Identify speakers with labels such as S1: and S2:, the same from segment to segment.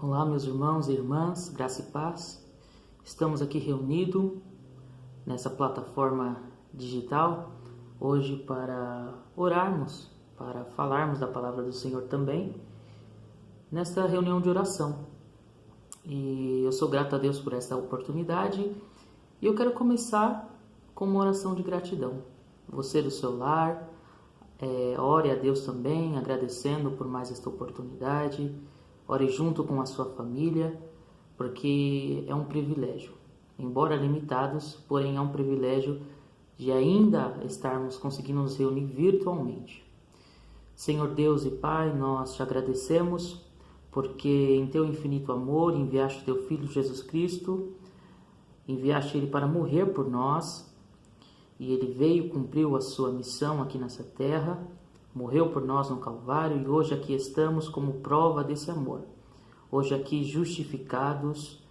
S1: Olá, meus irmãos e irmãs, graça e paz. Estamos aqui reunidos nessa plataforma digital hoje para orarmos, para falarmos da palavra do Senhor também, nesta reunião de oração. E eu sou grato a Deus por esta oportunidade e eu quero começar com uma oração de gratidão. Você do seu lar, ore a Deus também, agradecendo por mais esta oportunidade. Ore junto com a sua família, porque é um privilégio. Embora limitados, porém é um privilégio de ainda estarmos conseguindo nos reunir virtualmente. Senhor Deus e Pai, nós te agradecemos porque em teu infinito amor enviaste o teu Filho Jesus Cristo, enviaste ele para morrer por nós e ele veio, cumpriu a sua missão aqui nessa terra, morreu por nós no Calvário e hoje aqui estamos como prova desse amor. Hoje aqui justificados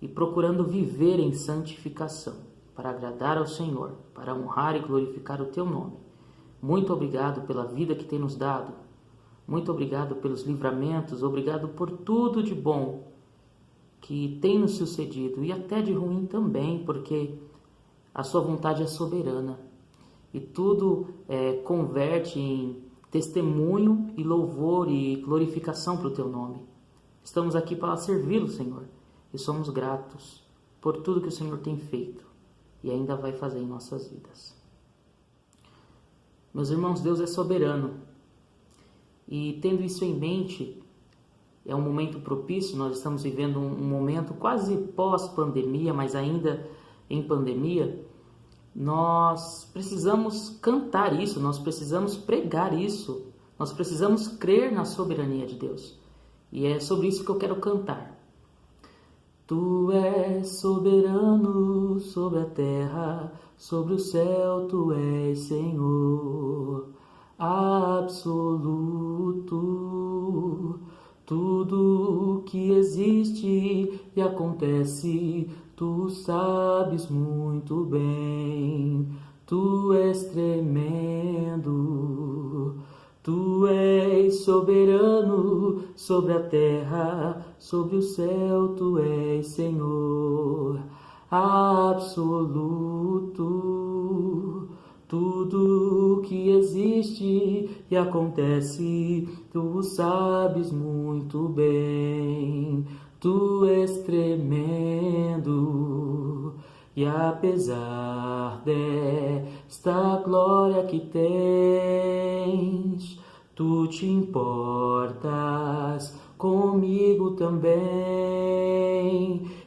S1: e procurando viver em santificação, para agradar ao Senhor, para honrar e glorificar o teu nome. Muito obrigado pela vida que tem nos dado. Muito obrigado pelos livramentos, obrigado por tudo de bom que tem nos sucedido e até de ruim também, porque a sua vontade é soberana. E tudo converte em testemunho e louvor e glorificação para o teu nome. Estamos aqui para servi-lo, Senhor, e somos gratos por tudo que o Senhor tem feito e ainda vai fazer em nossas vidas. Meus irmãos, Deus é soberano e tendo isso em mente, é um momento propício, nós estamos vivendo um momento quase pós-pandemia, mas ainda em pandemia. Nós precisamos cantar isso, nós precisamos pregar isso, nós precisamos crer na soberania de Deus. E é sobre isso que eu quero cantar. Tu és soberano sobre a terra, sobre o céu tu és Senhor, absoluto. Tudo que existe e acontece, tu sabes muito bem. Tu és tremendo, tu és soberano sobre a terra, sobre o céu tu és Senhor, absoluto. Tudo que existe e acontece, tu sabes muito bem. Tu és tremendo, e apesar desta glória que tens, tu te importas comigo também.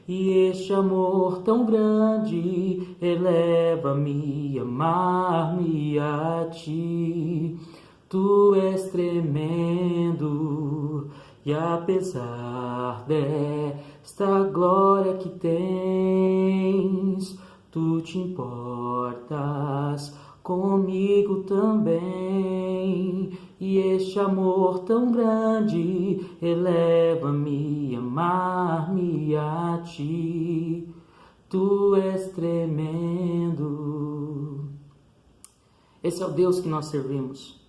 S1: E este amor tão grande eleva-me a amar-me a ti. Tu és tremendo, e apesar desta glória que tens, tu te importas comigo também. E este amor tão grande eleva-me a amar-me a ti. Tu és tremendo. Esse é o Deus que nós servimos.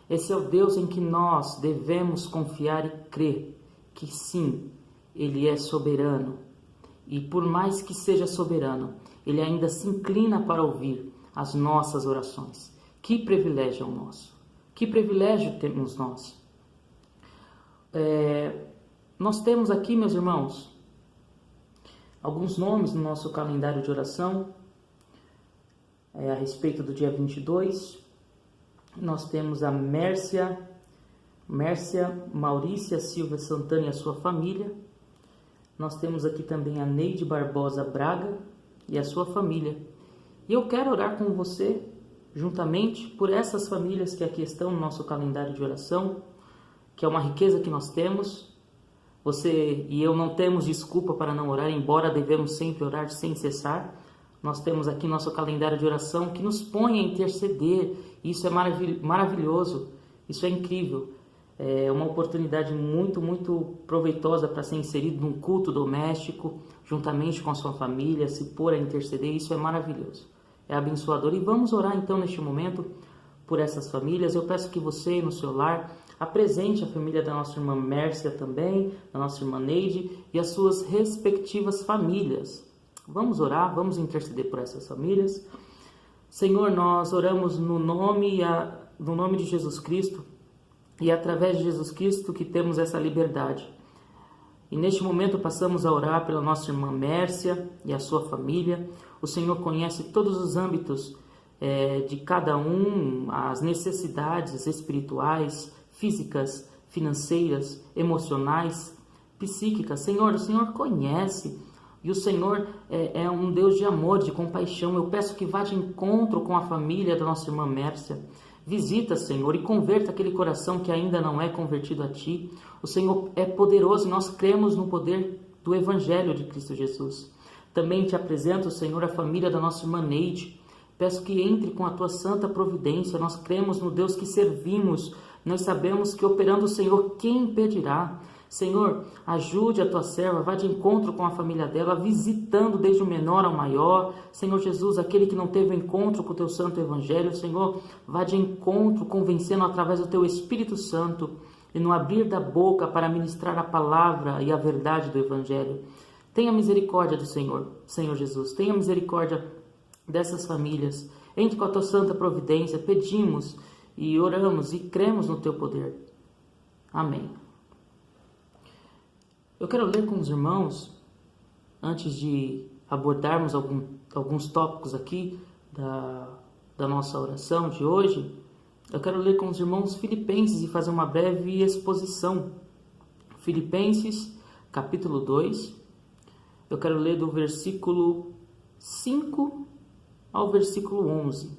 S1: Esse é o Deus em que nós devemos confiar e crer que sim, Ele é soberano. E por mais que seja soberano, Ele ainda se inclina para ouvir as nossas orações. Que privilégio é o nosso! Que privilégio temos nós! Nós temos aqui, meus irmãos, alguns nomes no nosso calendário de oração a respeito do dia 22. Nós temos a Márcia Maurícia Silva Santana e a sua família. Nós temos aqui também a Neide Barbosa Braga e a sua família. E eu quero orar com você, juntamente, por essas famílias que aqui estão no nosso calendário de oração, que é uma riqueza que nós temos. Você e eu não temos desculpa para não orar, embora devemos sempre orar sem cessar. Nós temos aqui nosso calendário de oração que nos põe a interceder. Isso é maravilhoso, isso é incrível. É uma oportunidade muito, muito proveitosa para ser inserido num culto doméstico, juntamente com a sua família, se pôr a interceder. Isso é maravilhoso, é abençoador. E vamos orar então neste momento por essas famílias. Eu peço que você, no seu lar, Apresente a família da nossa irmã Mércia também, da nossa irmã Neide e as suas respectivas famílias. Vamos orar, vamos interceder por essas famílias. Senhor, nós oramos no nome de Jesus Cristo e é através de Jesus Cristo que temos essa liberdade. E neste momento passamos a orar pela nossa irmã Mércia e a sua família. O Senhor conhece todos os âmbitos de cada um, as necessidades espirituais, físicas, financeiras, emocionais, psíquicas. Senhor, o Senhor conhece e o Senhor é um Deus de amor, de compaixão. Eu peço que vá de encontro com a família da nossa irmã Mércia. Visita, Senhor, e converta aquele coração que ainda não é convertido a Ti. O Senhor é poderoso e nós cremos no poder do Evangelho de Cristo Jesus. Também te apresento, Senhor, a família da nossa irmã Neide. Peço que entre com a Tua santa providência. Nós cremos no Deus que servimos. Nós sabemos que operando o Senhor, quem impedirá? Senhor, ajude a Tua serva, vá de encontro com a família dela, visitando desde o menor ao maior. Senhor Jesus, aquele que não teve encontro com o Teu santo Evangelho, Senhor, vá de encontro, convencendo através do Teu Espírito Santo e no abrir da boca para ministrar a palavra e a verdade do Evangelho. Tenha misericórdia do Senhor, Senhor Jesus, tenha misericórdia dessas famílias. Entre com a Tua santa providência, pedimos e oramos e cremos no Teu poder. Amém. Eu quero ler com os irmãos, antes de abordarmos alguns tópicos aqui da nossa oração de hoje, eu quero ler com os irmãos Filipenses e fazer uma breve exposição. Filipenses, capítulo 2, eu quero ler do versículo 5 ao versículo 11.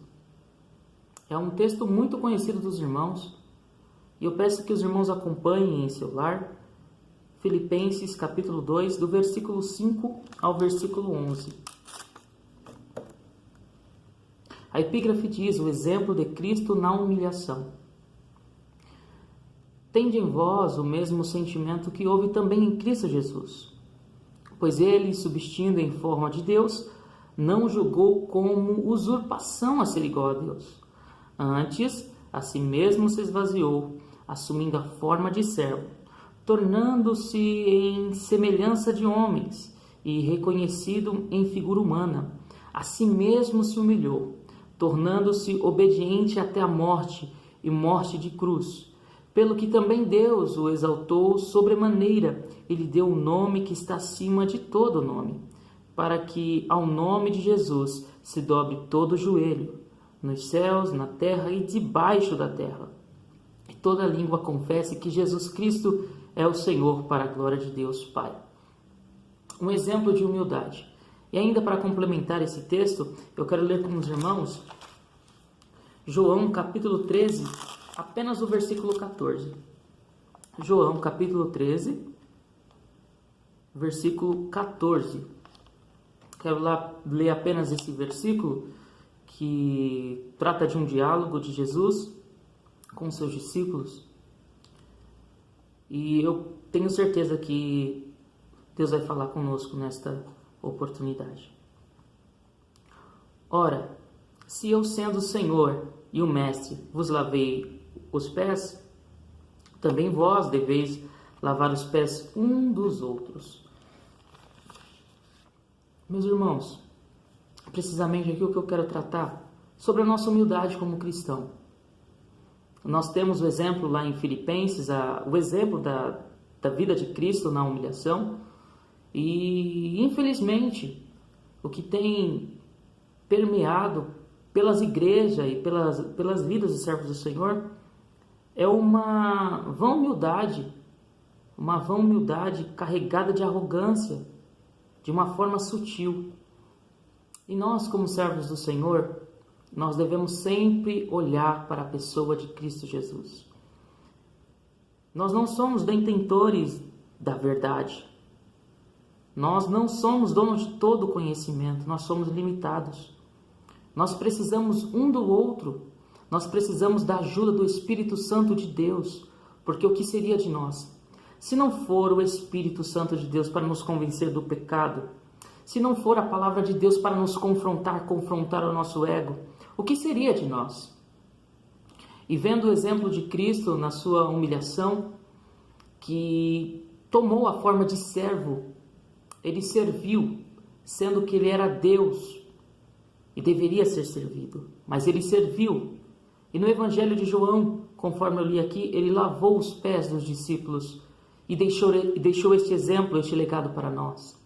S1: É um texto muito conhecido dos irmãos e eu peço que os irmãos acompanhem em seu lar. Filipenses capítulo 2, do versículo 5 ao versículo 11. A epígrafe diz: o exemplo de Cristo na humilhação. Tende em vós o mesmo sentimento que houve também em Cristo Jesus, pois ele, subsistindo em forma de Deus, não julgou como usurpação a ser igual a Deus. Antes, a si mesmo se esvaziou, assumindo a forma de servo, tornando-se em semelhança de homens e reconhecido em figura humana. A si mesmo se humilhou, tornando-se obediente até a morte e morte de cruz. Pelo que também Deus o exaltou sobremaneira e lhe deu o nome que está acima de todo nome, para que ao nome de Jesus se dobre todo o joelho, nos céus, na terra e debaixo da terra, e toda língua confesse que Jesus Cristo é o Senhor, para a glória de Deus Pai. Um exemplo de humildade. E ainda para complementar esse texto, eu quero ler com os irmãos João capítulo 13, apenas o versículo 14. João capítulo 13, versículo 14. Quero lá ler apenas esse versículo que trata de um diálogo de Jesus com seus discípulos. E eu tenho certeza que Deus vai falar conosco nesta oportunidade. Ora, se eu, sendo o Senhor e o Mestre, vos lavei os pés, também vós deveis lavar os pés um dos outros. Meus irmãos, precisamente aqui o que eu quero tratar sobre a nossa humildade como cristão. Nós temos o exemplo lá em Filipenses, o exemplo da vida de Cristo na humilhação. E, infelizmente, o que tem permeado pelas igrejas e pelas vidas dos servos do Senhor é uma vã humildade carregada de arrogância, de uma forma sutil. E nós, como servos do Senhor, nós devemos sempre olhar para a pessoa de Cristo Jesus. Nós não somos detentores da verdade. Nós não somos donos de todo o conhecimento, nós somos limitados. Nós precisamos um do outro, nós precisamos da ajuda do Espírito Santo de Deus, porque o que seria de nós? Se não for o Espírito Santo de Deus para nos convencer do pecado, se não for a palavra de Deus para nos confrontar o nosso ego, o que seria de nós? E vendo o exemplo de Cristo na sua humilhação, que tomou a forma de servo, ele serviu, sendo que ele era Deus e deveria ser servido, mas ele serviu. E no Evangelho de João, conforme eu li aqui, ele lavou os pés dos discípulos e deixou este exemplo, este legado para nós.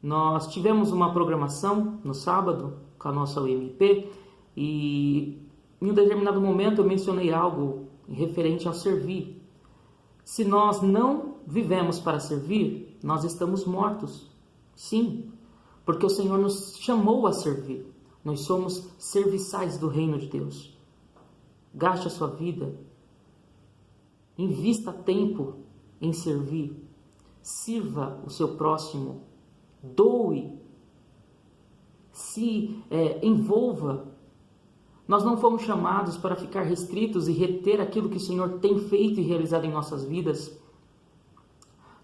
S1: Nós tivemos uma programação no sábado com a nossa UMP e em um determinado momento eu mencionei algo referente ao servir. Se nós não vivemos para servir, nós estamos mortos. Sim, porque o Senhor nos chamou a servir. Nós somos serviçais do reino de Deus. Gaste a sua vida. Invista tempo em servir. Sirva o seu próximo. Doe. Se envolva. Nós não fomos chamados para ficar restritos e reter aquilo que o Senhor tem feito e realizado em nossas vidas.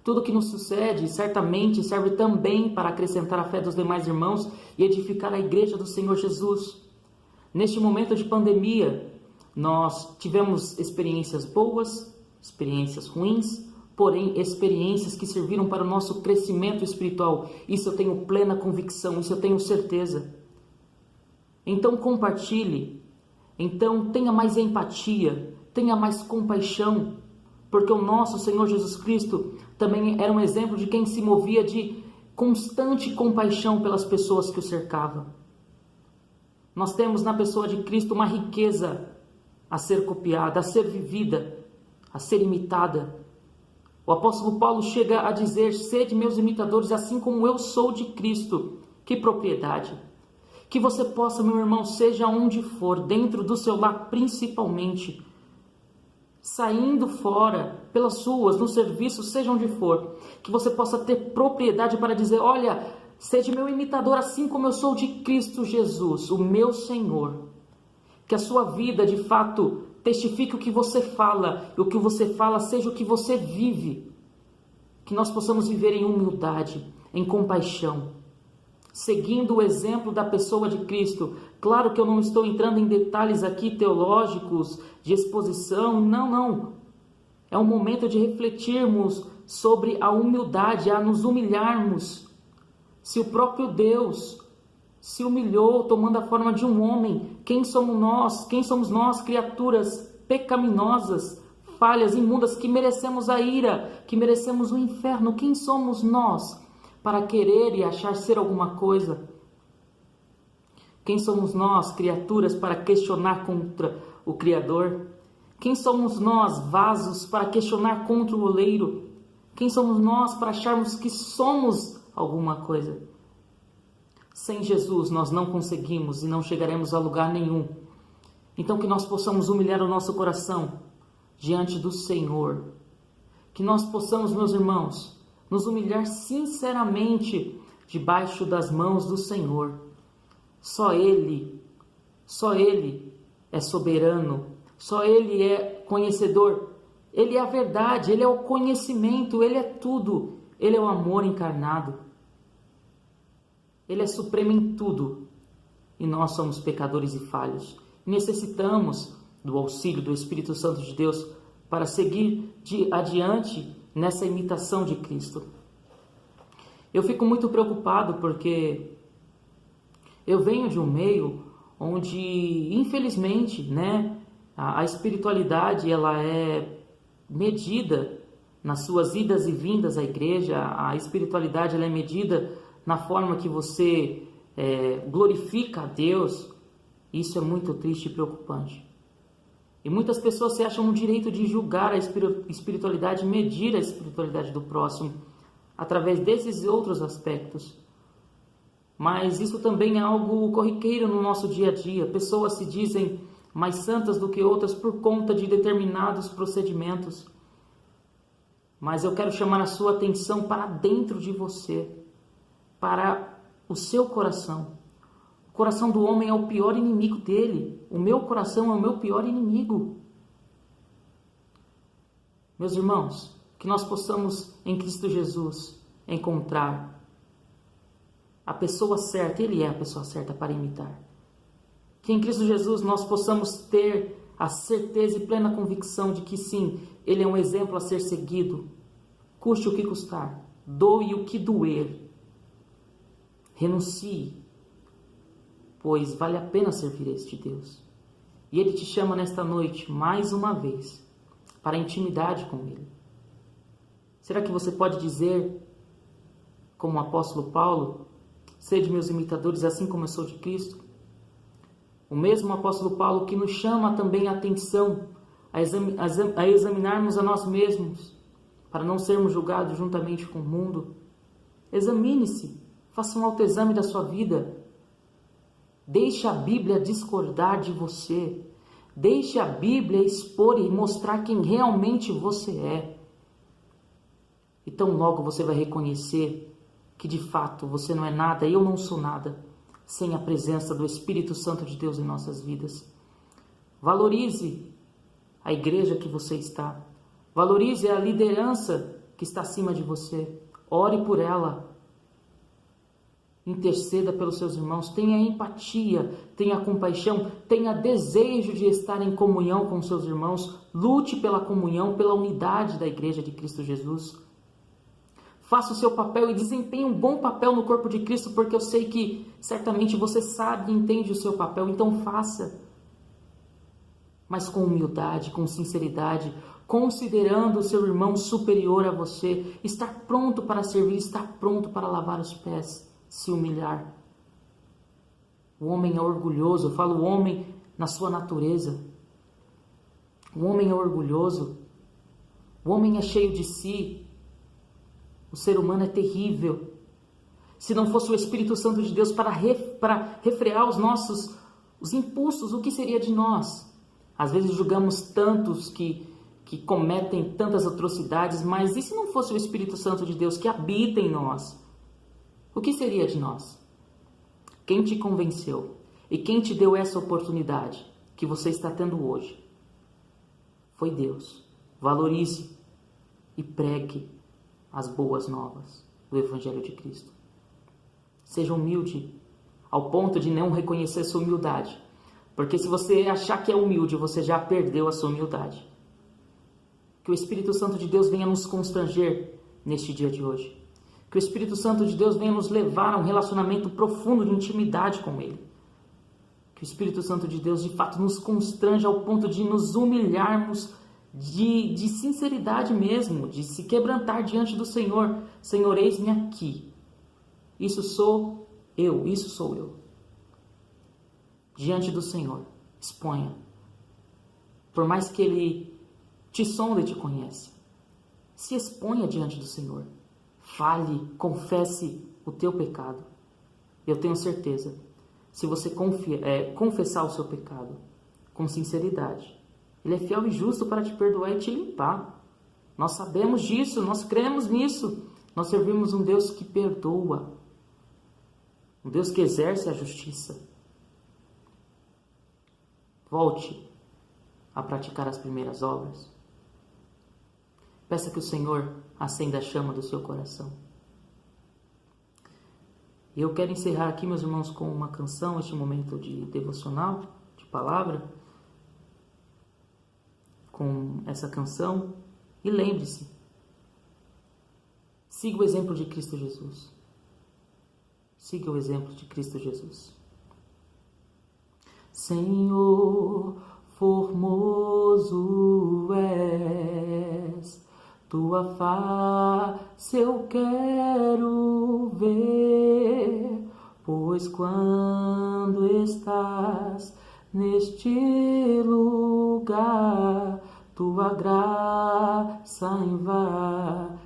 S1: Tudo que nos sucede certamente serve também para acrescentar a fé dos demais irmãos e edificar a igreja do Senhor Jesus. Neste momento de pandemia, nós tivemos experiências boas, experiências ruins, porém experiências que serviram para o nosso crescimento espiritual. Isso eu tenho plena convicção, isso eu tenho certeza. Então compartilhe, então tenha mais empatia, tenha mais compaixão, porque o nosso Senhor Jesus Cristo também era um exemplo de quem se movia de constante compaixão pelas pessoas que o cercavam. Nós temos na pessoa de Cristo uma riqueza a ser copiada, a ser vivida, a ser imitada. O apóstolo Paulo chega a dizer: sede meus imitadores, assim como eu sou de Cristo. Que propriedade! Que você possa, meu irmão, seja onde for, dentro do seu lar principalmente, saindo fora, pelas ruas, no serviço, seja onde for, que você possa ter propriedade para dizer: olha, seja meu imitador assim como eu sou de Cristo Jesus, o meu Senhor. Que a sua vida, de fato, testifique o que você fala, e o que você fala seja o que você vive. Que nós possamos viver em humildade, em compaixão, seguindo o exemplo da pessoa de Cristo. Claro que eu não estou entrando em detalhes aqui teológicos, de exposição, não. É um momento de refletirmos sobre a humildade, a nos humilharmos. Se o próprio Deus se humilhou tomando a forma de um homem, quem somos nós? Quem somos nós, criaturas pecaminosas, falhas, imundas, que merecemos a ira, que merecemos o inferno? Quem somos nós para querer e achar ser alguma coisa? Quem somos nós, criaturas, para questionar contra o Criador? Quem somos nós, vasos, para questionar contra o oleiro? Quem somos nós para acharmos que somos alguma coisa? Sem Jesus nós não conseguimos e não chegaremos a lugar nenhum. Então que nós possamos humilhar o nosso coração diante do Senhor. Que nós possamos, meus irmãos, nos humilhar sinceramente debaixo das mãos do Senhor. Só Ele é soberano, só Ele é conhecedor. Ele é a verdade, Ele é o conhecimento, Ele é tudo. Ele é o amor encarnado. Ele é supremo em tudo. E nós somos pecadores e falhos. Necessitamos do auxílio do Espírito Santo de Deus para seguir adiante nessa imitação de Cristo. Eu fico muito preocupado porque eu venho de um meio onde, infelizmente, a espiritualidade ela é medida nas suas idas e vindas à igreja. A espiritualidade ela é medida na forma que você glorifica a Deus. Isso é muito triste e preocupante. E muitas pessoas se acham no direito de julgar a espiritualidade, medir a espiritualidade do próximo através desses outros aspectos. Mas isso também é algo corriqueiro no nosso dia a dia. Pessoas se dizem mais santas do que outras por conta de determinados procedimentos. Mas eu quero chamar a sua atenção para dentro de você, para o seu coração. O coração do homem é o pior inimigo dele. O meu coração é o meu pior inimigo. Meus irmãos, que nós possamos em Cristo Jesus encontrar a pessoa certa. Ele é a pessoa certa para imitar. Que em Cristo Jesus nós possamos ter a certeza e plena convicção de que sim, Ele é um exemplo a ser seguido, custe o que custar, doe o que doer, renuncie, pois vale a pena servir a este Deus. E Ele te chama nesta noite, mais uma vez, para a intimidade com Ele. Será que você pode dizer, como o apóstolo Paulo, sede meus imitadores, assim como eu sou de Cristo? O mesmo apóstolo Paulo que nos chama também a atenção a examinarmos a nós mesmos, para não sermos julgados juntamente com o mundo. Examine-se, faça um autoexame da sua vida. Deixe a Bíblia discordar de você. Deixe a Bíblia expor e mostrar quem realmente você é. E tão logo você vai reconhecer que de fato você não é nada, eu não sou nada, sem a presença do Espírito Santo de Deus em nossas vidas. Valorize a igreja que você está. Valorize a liderança que está acima de você. Ore por ela. Interceda pelos seus irmãos. Tenha empatia, tenha compaixão, tenha desejo de estar em comunhão com seus irmãos. Lute pela comunhão, pela unidade da igreja de Cristo Jesus. Faça o seu papel e desempenhe um bom papel no corpo de Cristo, porque eu sei que certamente você sabe e entende o seu papel, então faça. Mas com humildade, com sinceridade, considerando o seu irmão superior a você, estar pronto para servir, estar pronto para lavar os pés, se humilhar. O homem é orgulhoso, eu falo o homem na sua natureza. O homem é orgulhoso, o homem é cheio de si. O ser humano é terrível. Se não fosse o Espírito Santo de Deus para refrear os impulsos, o que seria de nós? Às vezes julgamos tantos que cometem tantas atrocidades, mas e se não fosse o Espírito Santo de Deus que habita em nós? O que seria de nós? Quem te convenceu e quem te deu essa oportunidade que você está tendo hoje? Foi Deus. Valorize e pregue as boas novas do Evangelho de Cristo. Seja humilde ao ponto de não reconhecer sua humildade. Porque se você achar que é humilde, você já perdeu a sua humildade. Que o Espírito Santo de Deus venha nos constranger neste dia de hoje. Que o Espírito Santo de Deus venha nos levar a um relacionamento profundo de intimidade com Ele. Que o Espírito Santo de Deus de fato nos constranja ao ponto de nos humilharmos de sinceridade mesmo, de se quebrantar diante do Senhor. Senhor, eis-me aqui. Isso sou eu. Diante do Senhor, exponha. Por mais que Ele te sonde e te conhece, se exponha diante do Senhor. Fale, confesse o teu pecado. Eu tenho certeza, se você confessar o seu pecado com sinceridade, Ele é fiel e justo para te perdoar e te limpar. Nós sabemos disso, nós cremos nisso. Nós servimos um Deus que perdoa, um Deus que exerce a justiça. Volte a praticar as primeiras obras. Peça que o Senhor acenda a chama do seu coração. E eu quero encerrar aqui, meus irmãos, com uma canção, este momento de devocional, de palavra, com essa canção. E lembre-se, siga o exemplo de Cristo Jesus. Siga o exemplo de Cristo Jesus. Senhor, formoso és, tua face eu quero ver, pois quando estás neste lugar, tua graça invade-me.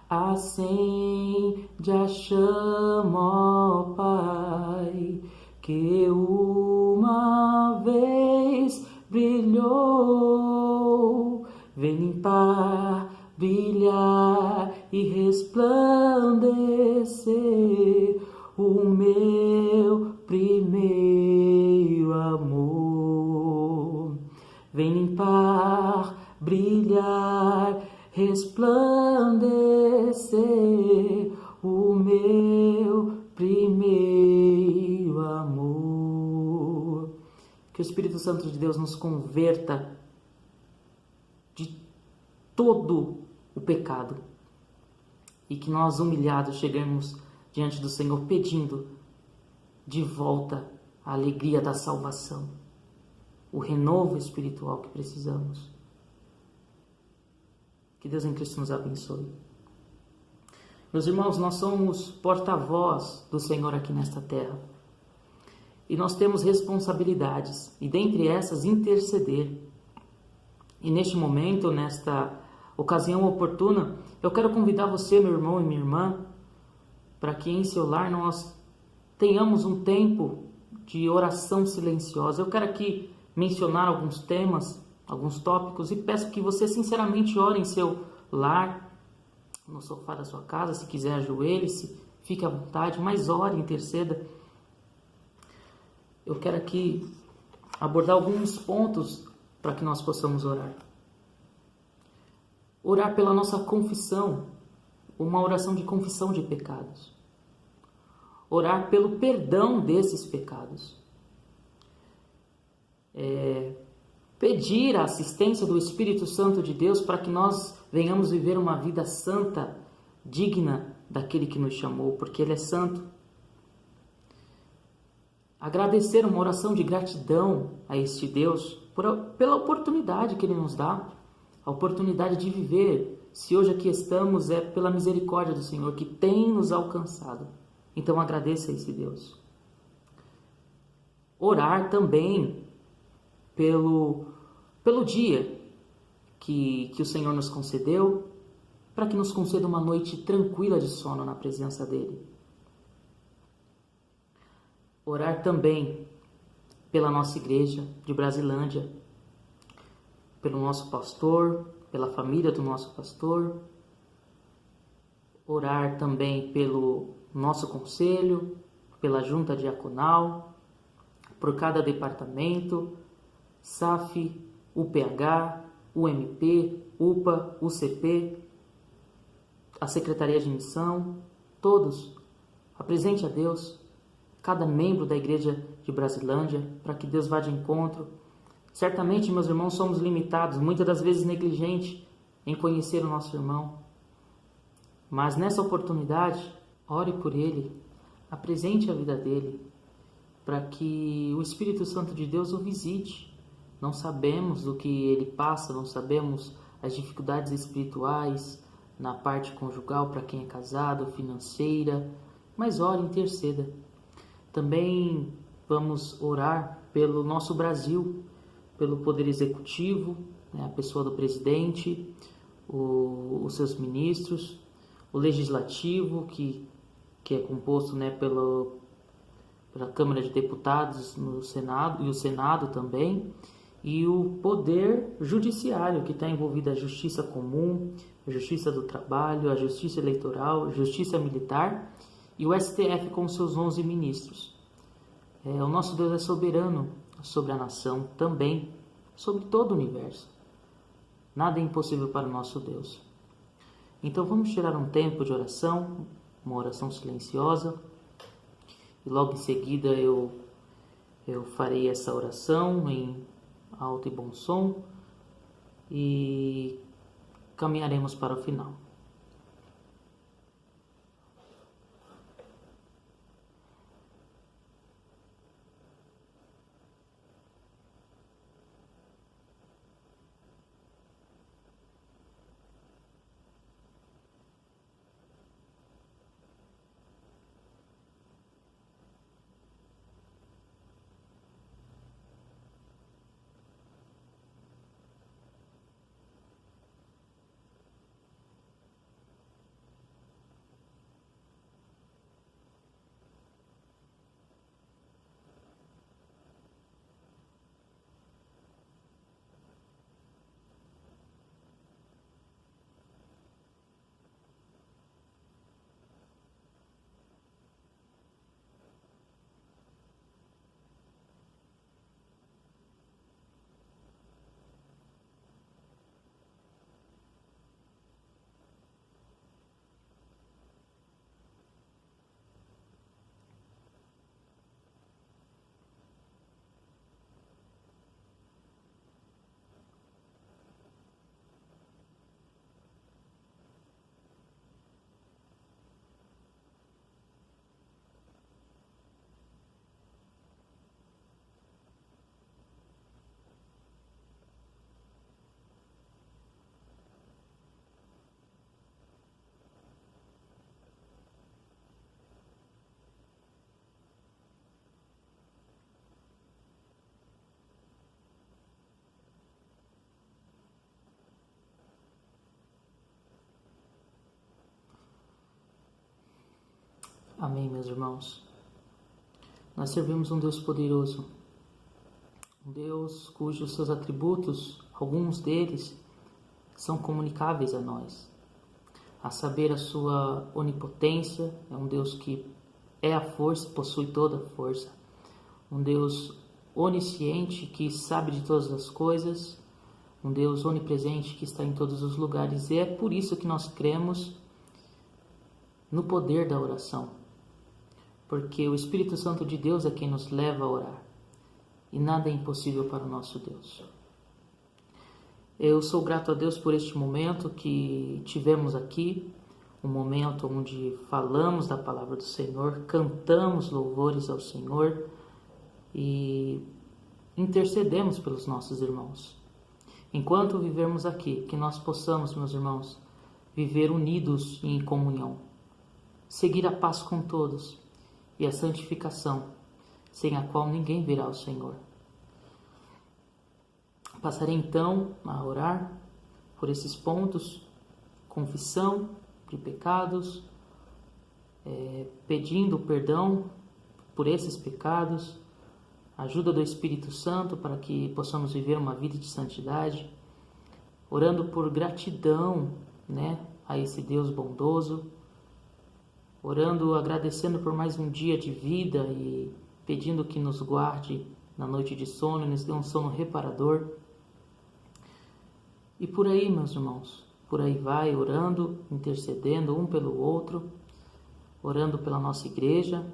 S1: Acende a chama, ó Pai, que uma vez brilhou. Vem limpar, brilhar e resplandecer o meu primeiro amor. Vem limpar, brilhar, resplandecer o meu primeiro amor. Que o Espírito Santo de Deus nos converta de todo o pecado. E que nós, humilhados, cheguemos diante do Senhor pedindo de volta a alegria da salvação, o renovo espiritual que precisamos. Que Deus em Cristo nos abençoe. Meus irmãos, nós somos porta-voz do Senhor aqui nesta terra. E nós temos responsabilidades, e dentre essas, interceder. E neste momento, nesta ocasião oportuna, eu quero convidar você, meu irmão e minha irmã, para que em seu lar nós tenhamos um tempo de oração silenciosa. Eu quero aqui mencionar alguns temas, alguns tópicos, e peço que você sinceramente ore em seu lar, no sofá da sua casa, se quiser ajoelhe-se, fique à vontade, mas ore, interceda. Eu quero aqui abordar alguns pontos para que nós possamos orar. Orar pela nossa confissão, uma oração de confissão de pecados. Orar pelo perdão desses pecados. Pedir a assistência do Espírito Santo de Deus para que nós venhamos viver uma vida santa, digna daquele que nos chamou, porque Ele é santo. Agradecer, uma oração de gratidão a este Deus pela oportunidade que Ele nos dá, a oportunidade de viver. Se hoje aqui estamos, é pela misericórdia do Senhor que tem nos alcançado. Então agradeça a esse Deus. Orar também pelo dia que o Senhor nos concedeu, para que nos conceda uma noite tranquila de sono na presença dEle. Orar também pela nossa igreja de Brasilândia, pelo nosso pastor, pela família do nosso pastor. Orar também pelo nosso conselho, pela junta diaconal, por cada departamento, SAF, UPH, UMP, UPA, UCP, a Secretaria de Missão, todos. Apresente a Deus cada membro da igreja de Brasilândia, para que Deus vá de encontro. Certamente, meus irmãos, somos limitados, muitas das vezes negligentes em conhecer o nosso irmão. Mas nessa oportunidade, ore por ele, apresente a vida dele, para que o Espírito Santo de Deus o visite. Não sabemos o que ele passa, não sabemos as dificuldades espirituais na parte conjugal para quem é casado, financeira, mas ore, interceda. Também vamos orar pelo nosso Brasil, pelo Poder Executivo, a pessoa do presidente, os seus ministros, o Legislativo, que é composto pela Câmara de Deputados no Senado, e o Senado também, e o Poder Judiciário, que está envolvido a Justiça Comum, a Justiça do Trabalho, a Justiça Eleitoral, a Justiça Militar e o STF com seus 11 ministros. O nosso Deus é soberano sobre a nação, também sobre todo o universo. Nada é impossível para o nosso Deus. Então vamos tirar um tempo de oração, uma oração silenciosa, e logo em seguida eu farei essa oração em alto e bom som e caminharemos para o final. Amém, meus irmãos. Nós servimos um Deus poderoso, um Deus cujos seus atributos, alguns deles, são comunicáveis a nós. A saber, a sua onipotência, é um Deus que é a força, possui toda a força. Um Deus onisciente, que sabe de todas as coisas. Um Deus onipresente, que está em todos os lugares. E é por isso que nós cremos no poder da oração. Porque o Espírito Santo de Deus é quem nos leva a orar. E nada é impossível para o nosso Deus. Eu sou grato a Deus por este momento que tivemos aqui, um momento onde falamos da palavra do Senhor, cantamos louvores ao Senhor e intercedemos pelos nossos irmãos. Enquanto vivermos aqui, que nós possamos, meus irmãos, viver unidos e em comunhão, seguir a paz com todos e a santificação, sem a qual ninguém verá o Senhor. Passarei então a orar por esses pontos: confissão de pecados, pedindo perdão por esses pecados, ajuda do Espírito Santo para que possamos viver uma vida de santidade, orando por gratidão, a esse Deus bondoso, orando, agradecendo por mais um dia de vida e pedindo que nos guarde na noite de sono, nos dê um sono reparador. E por aí, meus irmãos, por aí vai, orando, intercedendo um pelo outro, orando pela nossa igreja,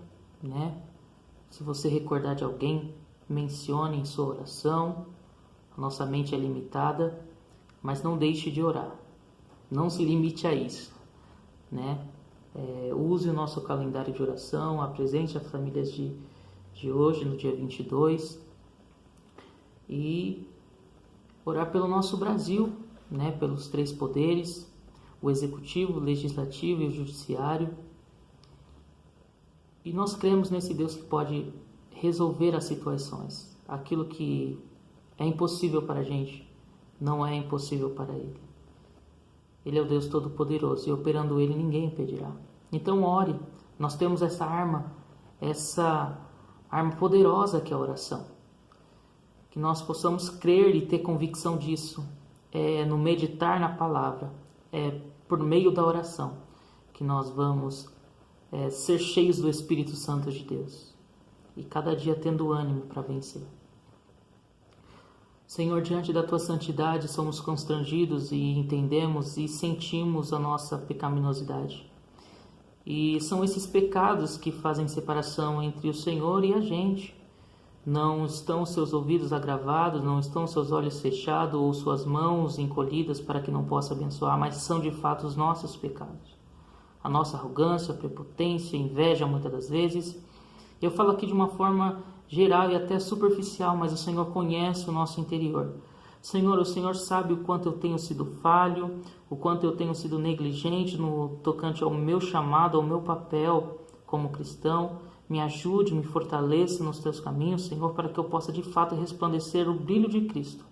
S1: Se você recordar de alguém, mencione em sua oração. A nossa mente é limitada, mas não deixe de orar. Não se limite a isso, Use o nosso calendário de oração, apresente as famílias de hoje, no dia 22, e orar pelo nosso Brasil, pelos três poderes, o executivo, o legislativo e o judiciário. E nós cremos nesse Deus que pode resolver as situações. Aquilo que é impossível para a gente, não é impossível para Ele. Ele é o Deus Todo-Poderoso e operando Ele ninguém impedirá. Então ore, nós temos essa arma poderosa que é a oração. Que nós possamos crer e ter convicção disso, no meditar na palavra, por meio da oração, que nós vamos ser cheios do Espírito Santo de Deus e cada dia tendo ânimo para vencer. Senhor, diante da Tua santidade somos constrangidos e entendemos e sentimos a nossa pecaminosidade. E são esses pecados que fazem separação entre o Senhor e a gente. Não estão seus ouvidos agravados, não estão seus olhos fechados ou suas mãos encolhidas para que não possa abençoar, mas são de fato os nossos pecados. A nossa arrogância, a prepotência, a inveja muitas das vezes. Eu falo aqui de uma forma geral e até superficial, mas o Senhor conhece o nosso interior. Senhor, o Senhor sabe o quanto eu tenho sido falho, o quanto eu tenho sido negligente no tocante ao meu chamado, ao meu papel como cristão. Me ajude, me fortaleça nos teus caminhos, Senhor, para que eu possa de fato resplandecer o brilho de Cristo.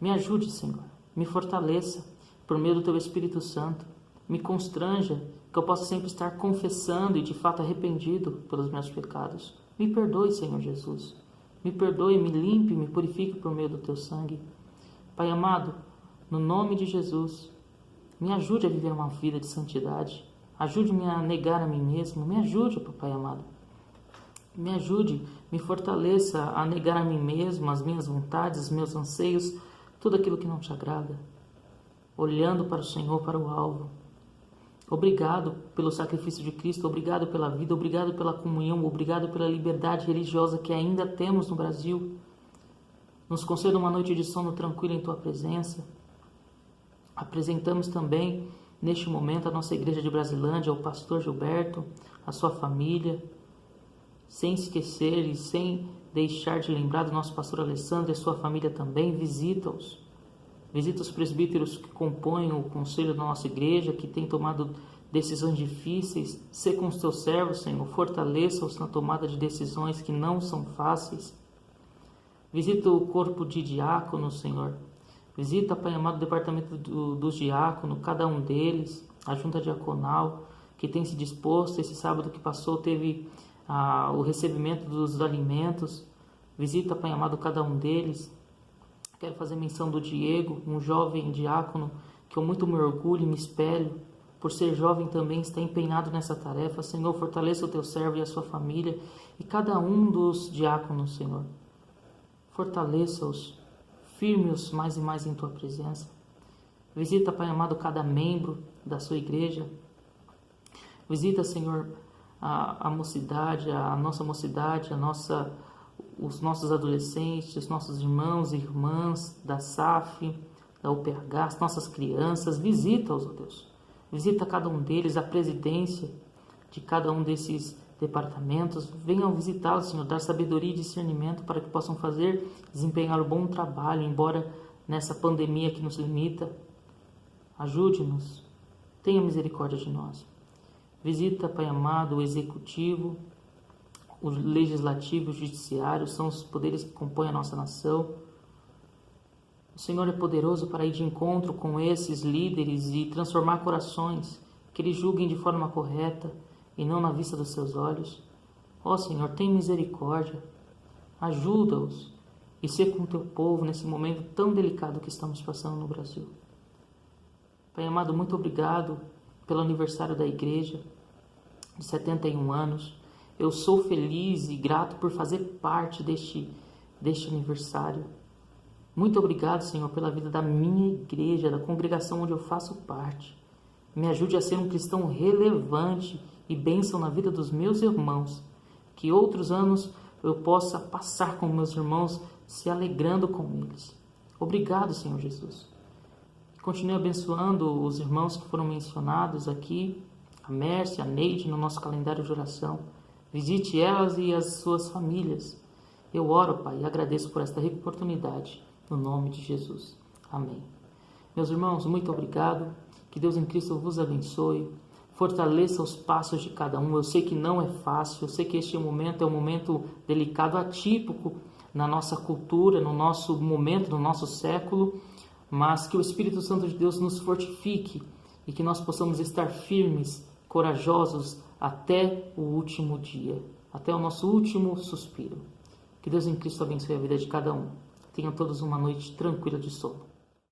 S1: Me ajude, Senhor, me fortaleça por meio do teu Espírito Santo. Me constranja, que eu possa sempre estar confessando e de fato arrependido pelos meus pecados. Me perdoe, Senhor Jesus. Me perdoe, me limpe, me purifique por meio do teu sangue. Pai amado, no nome de Jesus, me ajude a viver uma vida de santidade. Ajude-me a negar a mim mesmo. Me ajude, Pai amado. Me ajude, me fortaleça a negar a mim mesmo, as minhas vontades, os meus anseios, tudo aquilo que não te agrada. Olhando para o Senhor, para o alvo. Obrigado pelo sacrifício de Cristo, obrigado pela vida, obrigado pela comunhão, obrigado pela liberdade religiosa que ainda temos no Brasil. Nos conceda uma noite de sono tranquila em Tua presença. Apresentamos também, neste momento, a nossa igreja de Brasilândia, ao pastor Gilberto, a sua família, sem esquecer e sem deixar de lembrar do nosso pastor Alessandro e a sua família também. Visita-os. Visita os presbíteros que compõem o conselho da nossa igreja, que têm tomado decisões difíceis. Sê com os teus servos, Senhor. Fortaleça-os na tomada de decisões que não são fáceis. Visita o corpo de diáconos, Senhor. Visita, Pai amado, o departamento dos diáconos, cada um deles, a junta diaconal. que tem se disposto. Esse sábado que passou teve o recebimento dos alimentos. Visita, Pai amado, cada um deles. Quero fazer menção do Diego, um jovem diácono que eu muito me orgulho e me espelho. Por ser jovem também está empenhado nessa tarefa. Senhor, fortaleça o teu servo e a sua família e cada um dos diáconos, Senhor. Fortaleça-os, firme-os mais e mais em tua presença. Visita, Pai amado, cada membro da sua igreja. Visita, Senhor, a mocidade, a nossa mocidade, os nossos adolescentes, nossos irmãos e irmãs da SAF, da UPH, as nossas crianças. Visita-os, ó Deus. Visita cada um deles, a presidência de cada um desses departamentos. Venham visitá-los, Senhor, dar sabedoria e discernimento para que possam desempenhar um bom trabalho, embora nessa pandemia que nos limita. Ajude-nos, tenha misericórdia de nós. Visita, Pai amado, o executivo, o legislativo e o judiciário, são os poderes que compõem a nossa nação. O Senhor é poderoso para ir de encontro com esses líderes e transformar corações, que eles julguem de forma correta e não na vista dos seus olhos. Ó Senhor, tem misericórdia, ajuda-os e ser com o teu povo nesse momento tão delicado que estamos passando no Brasil. Pai amado, muito obrigado pelo aniversário da igreja de 71 anos. Eu sou feliz e grato por fazer parte deste aniversário. Muito obrigado, Senhor, pela vida da minha igreja, da congregação onde eu faço parte. Me ajude a ser um cristão relevante e bênção na vida dos meus irmãos. Que outros anos eu possa passar com meus irmãos, se alegrando com eles. Obrigado, Senhor Jesus. Continue abençoando os irmãos que foram mencionados aqui, a Mércia, a Neide, no nosso calendário de oração. Visite elas e as suas famílias. Eu oro, Pai, e agradeço por esta rica oportunidade, no nome de Jesus. Amém. Meus irmãos, muito obrigado. Que Deus em Cristo vos abençoe. Fortaleça os passos de cada um. Eu sei que não é fácil, eu sei que este momento é um momento delicado, atípico na nossa cultura, no nosso momento, no nosso século, mas que o Espírito Santo de Deus nos fortifique e que nós possamos estar firmes, corajosos até o último dia, até o nosso último suspiro. Que Deus em Cristo abençoe a vida de cada um. Tenham todos uma noite tranquila de sono.